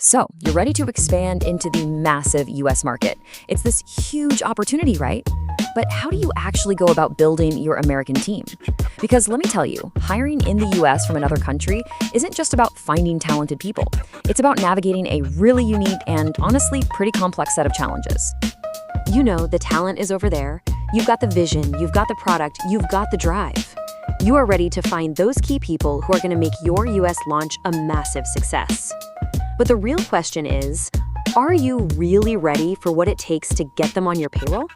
So, you're ready to expand into the massive US market. It's this huge opportunity, right? But how do you actually go about building your American team? Because let me tell you, hiring in the US from another country isn't just about finding talented people. It's about navigating a really unique and honestly pretty complex set of challenges. You know, the talent is over there. You've got the vision, you've got the product, you've got the drive. You are ready to find those key people who are going to make your US launch a massive success. But the real question is, are you really ready for what it takes to get them on your payroll?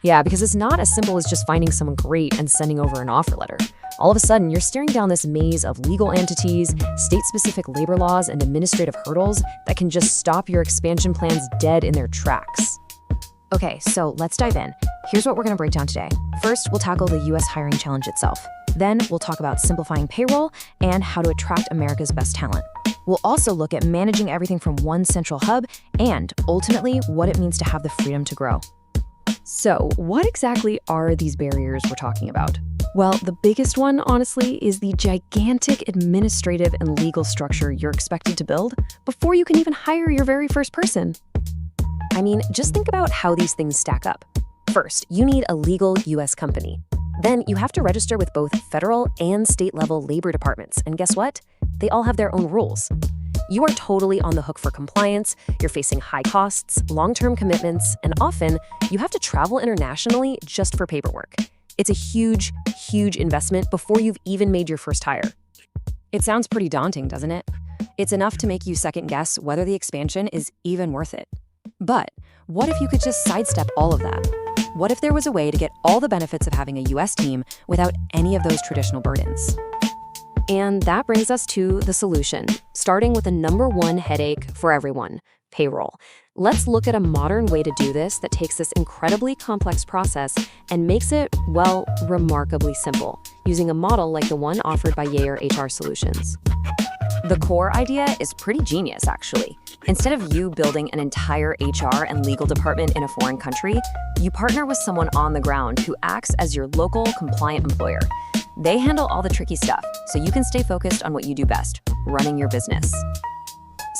Yeah, because it's not as simple as just finding someone great and sending over an offer letter. All of a sudden, you're staring down this maze of legal entities, state-specific labor laws, and administrative hurdles that can just stop your expansion plans dead in their tracks. Okay, so let's dive in. Here's what we're going to break down today. First, we'll tackle the US hiring challenge itself. Then, we'll talk about simplifying payroll and how to attract America's best talent. We'll also look at managing everything from one central hub and, ultimately, what it means to have the freedom to grow. So, what exactly are these barriers we're talking about? Well, the biggest one, honestly, is the gigantic administrative and legal structure you're expected to build before you can even hire your very first person. I mean, just think about how these things stack up. First, you need a legal US company. Then you have to register with both federal and state-level labor departments, and guess what? They all have their own rules. You are totally on the hook for compliance, you're facing high costs, long-term commitments, and often you have to travel internationally just for paperwork. It's a huge, huge investment before you've even made your first hire. It sounds pretty daunting, doesn't it? It's enough to make you second-guess whether the expansion is even worth it. But what if you could just sidestep all of that? What if there was a way to get all the benefits of having a US team without any of those traditional burdens? And that brings us to the solution, starting with the number one headache for everyone, payroll. Let's look at a modern way to do this that takes this incredibly complex process and makes it, well, remarkably simple, using a model like the one offered by YER HR Solutions. The core idea is pretty genius, actually. Instead of you building an entire HR and legal department in a foreign country, you partner with someone on the ground who acts as your local compliant employer. They handle all the tricky stuff, so you can stay focused on what you do best, running your business.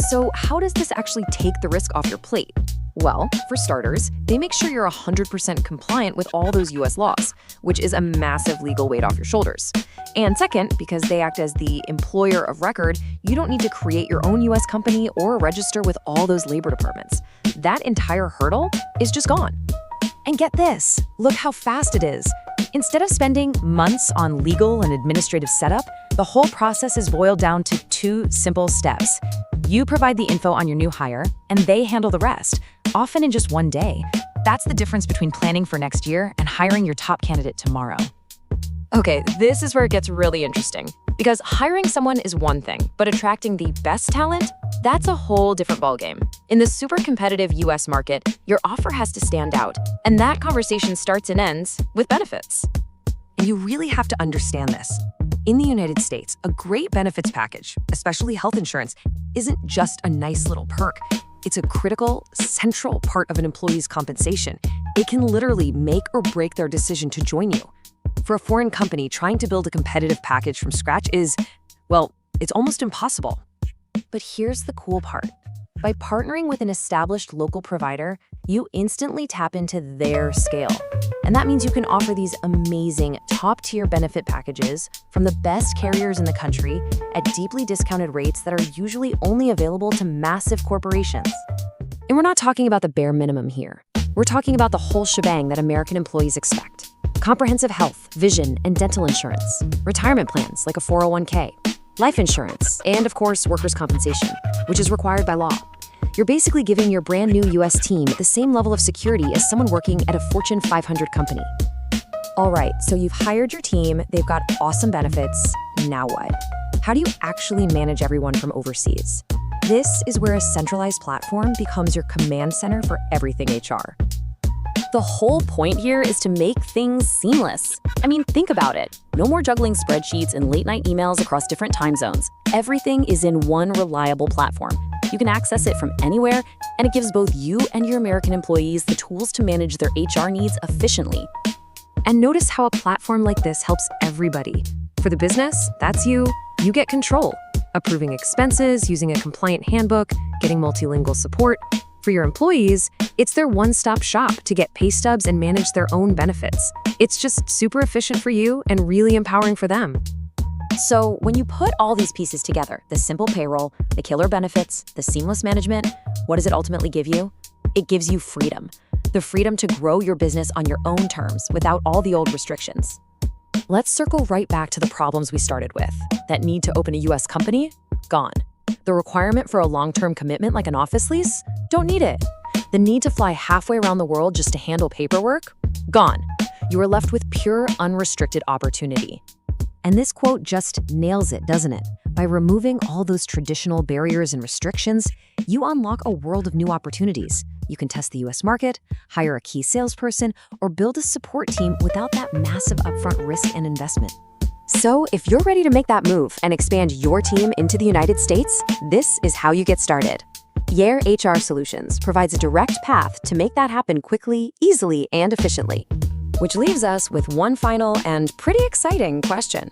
So how does this actually take the risk off your plate? Well, for starters, they make sure you're 100% compliant with all those US laws, which is a massive legal weight off your shoulders. And second, because they act as the employer of record, you don't need to create your own US company or register with all those labor departments. That entire hurdle is just gone. And get this, look how fast it is. Instead of spending months on legal and administrative setup, the whole process is boiled down to two simple steps. You provide the info on your new hire, and they handle the rest, often in just one day. That's the difference between planning for next year and hiring your top candidate tomorrow. Okay, this is where it gets really interesting. Because hiring someone is one thing, but attracting the best talent, that's a whole different ballgame. In the super competitive US market, your offer has to stand out, and that conversation starts and ends with benefits. And you really have to understand this. In the United States, a great benefits package, especially health insurance, isn't just a nice little perk. It's a critical, central part of an employee's compensation. It can literally make or break their decision to join you. For a foreign company, trying to build a competitive package from scratch is, well, it's almost impossible. But here's the cool part. By partnering with an established local provider, you instantly tap into their scale. And that means you can offer these amazing top-tier benefit packages from the best carriers in the country at deeply discounted rates that are usually only available to massive corporations. And we're not talking about the bare minimum here. We're talking about the whole shebang that American employees expect. Comprehensive health, vision, and dental insurance, retirement plans like a 401k, life insurance, and of course, workers' compensation, which is required by law. You're basically giving your brand new US team the same level of security as someone working at a Fortune 500 company. All right, so you've hired your team, they've got awesome benefits, now what? How do you actually manage everyone from overseas? This is where a centralized platform becomes your command center for everything HR. The whole point here is to make things seamless. I mean, think about it. No more juggling spreadsheets and late-night emails across different time zones. Everything is in one reliable platform. You can access it from anywhere, and it gives both you and your American employees the tools to manage their HR needs efficiently. And notice how a platform like this helps everybody. For the business, that's you. You get control. approving expenses, using a compliant handbook, getting multilingual support. For your employees, it's their one-stop shop to get pay stubs and manage their own benefits. It's just super efficient for you and really empowering for them. So when you put all these pieces together, the simple payroll, the killer benefits, the seamless management, what does it ultimately give you? It gives you freedom. The freedom to grow your business on your own terms without all the old restrictions. Let's circle right back to the problems we started with. That need to open a US company? Gone. The requirement for a long-term commitment like an office lease? Don't need it. The need to fly halfway around the world just to handle paperwork? Gone. You are left with pure, unrestricted opportunity. And this quote just nails it, doesn't it? By removing all those traditional barriers and restrictions, you unlock a world of new opportunities. You can test the US market, hire a key salesperson, or build a support team without that massive upfront risk and investment. So if you're ready to make that move and expand your team into the United States, this is how you get started. YER HR Solutions provides a direct path to make that happen quickly, easily, and efficiently. Which leaves us with one final and pretty exciting question.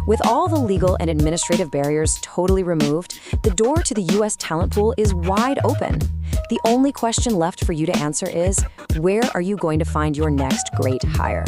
With all the legal and administrative barriers totally removed, the door to the US talent pool is wide open. The only question left for you to answer is, where are you going to find your next great hire?